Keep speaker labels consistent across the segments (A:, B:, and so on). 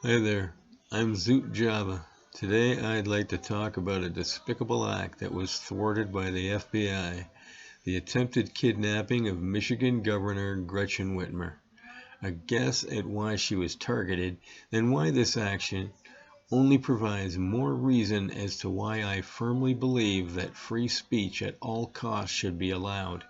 A: Hi there, I'm Zoot Java. Today I'd like to talk about a despicable act that was thwarted by the FBI, the attempted kidnapping of Michigan Governor Gretchen Whitmer. A guess at why she was targeted, and why this action only provides more reason as to why I firmly believe that free speech at all costs should be allowed.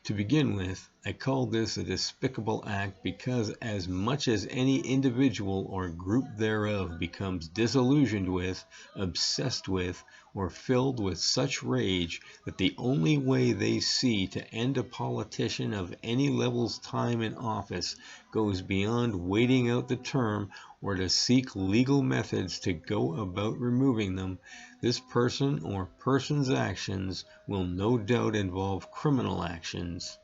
A: To begin with, I call this a despicable act because as much as any individual or group thereof becomes disillusioned with, obsessed with, or filled with such rage that the only way they see to end a politician of any level's time in office goes beyond waiting out the term or to seek legal methods to go about removing them, this person or persons' actions will no doubt involve criminal actions.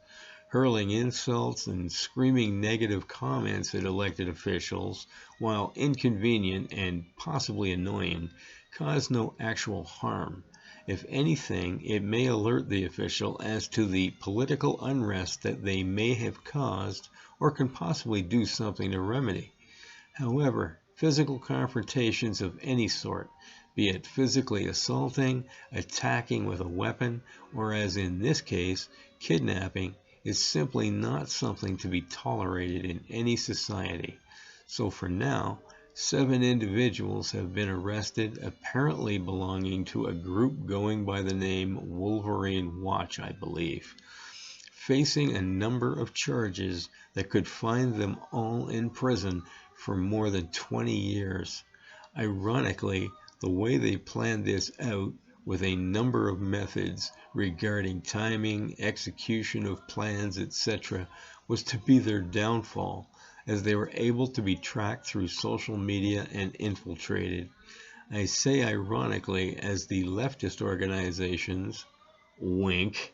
A: Hurling insults and screaming negative comments at elected officials, while inconvenient and possibly annoying, cause no actual harm. If anything, it may alert the official as to the political unrest that they may have caused or can possibly do something to remedy. However, physical confrontations of any sort, be it physically assaulting, attacking with a weapon, or as in this case, kidnapping, is simply not something to be tolerated in any society. So for now, 7 individuals have been arrested, apparently belonging to a group going by the name Wolverine Watch, I believe, facing a number of charges that could find them all in prison for more than 20 years. Ironically, the way they planned this out with a number of methods regarding timing, execution of plans, etc., was to be their downfall, as they were able to be tracked through social media and infiltrated. I say ironically as the leftist organizations, wink,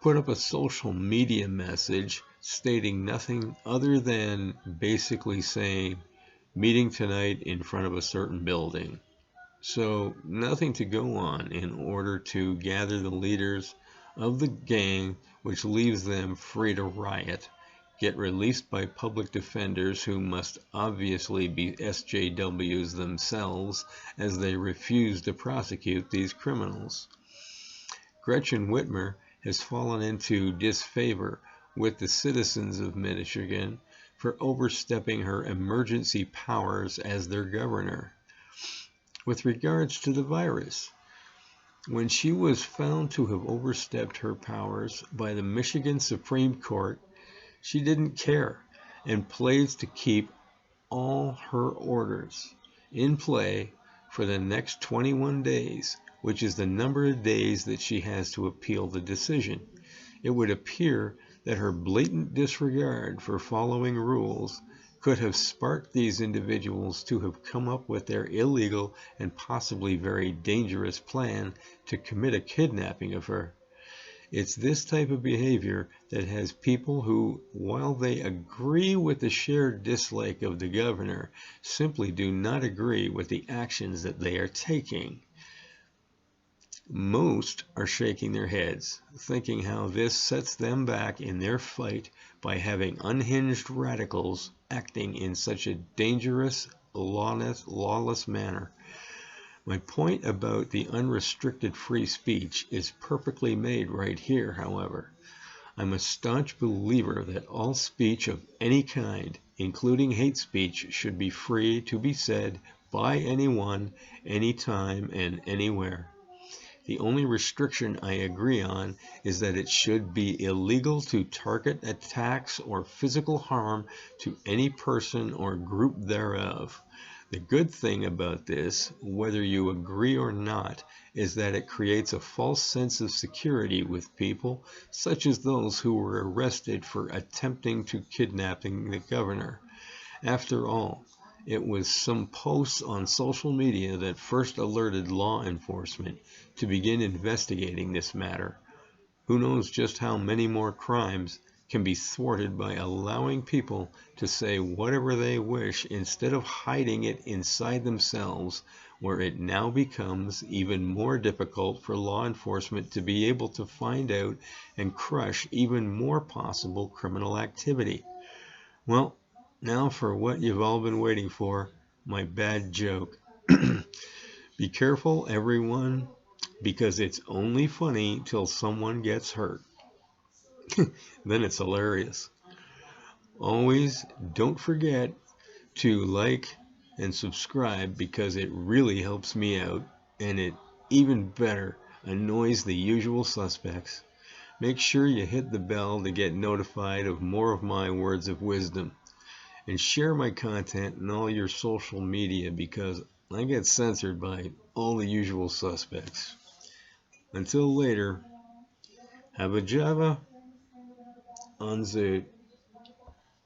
A: put up a social media message stating nothing other than basically saying, meeting tonight in front of a certain building. So, nothing to go on in order to gather the leaders of the gang, which leaves them free to riot, get released by public defenders who must obviously be SJWs themselves as they refuse to prosecute these criminals. Gretchen Whitmer has fallen into disfavor with the citizens of Michigan for overstepping her emergency powers as their governor. With regards to the virus, when she was found to have overstepped her powers by the Michigan Supreme Court, she didn't care and pledged to keep all her orders in play for the next 21 days, which is the number of days that she has to appeal the decision. It would appear that her blatant disregard for following rules could have sparked these individuals to have come up with their illegal and possibly very dangerous plan to commit a kidnapping of her. It's this type of behavior that has people who, while they agree with the shared dislike of the governor, simply do not agree with the actions that they are taking. Most are shaking their heads, thinking how this sets them back in their fight by having unhinged radicals acting in such a dangerous, lawless manner. My point about the unrestricted free speech is perfectly made right here, however. I'm a staunch believer that all speech of any kind, including hate speech, should be free to be said by anyone, anytime, and anywhere. The only restriction I agree on is that it should be illegal to target attacks or physical harm to any person or group thereof. The good thing about this, whether you agree or not, is that it creates a false sense of security with people, such as those who were arrested for attempting to kidnapping the governor. After all, it was some posts on social media that first alerted law enforcement to begin investigating this matter. Who knows just how many more crimes can be thwarted by allowing people to say whatever they wish instead of hiding it inside themselves, where it now becomes even more difficult for law enforcement to be able to find out and crush even more possible criminal activity. Well, Now for what you've all been waiting for, my bad joke. Be careful, everyone, because it's only funny till someone gets hurt. Then it's hilarious. Always don't forget to like and subscribe because it really helps me out, and it even better annoys the usual suspects. Make sure you hit the bell to get notified of more of my words of wisdom, and share my content in all your social media because I get censored by all the usual suspects. Until later, have a Java on Zoot.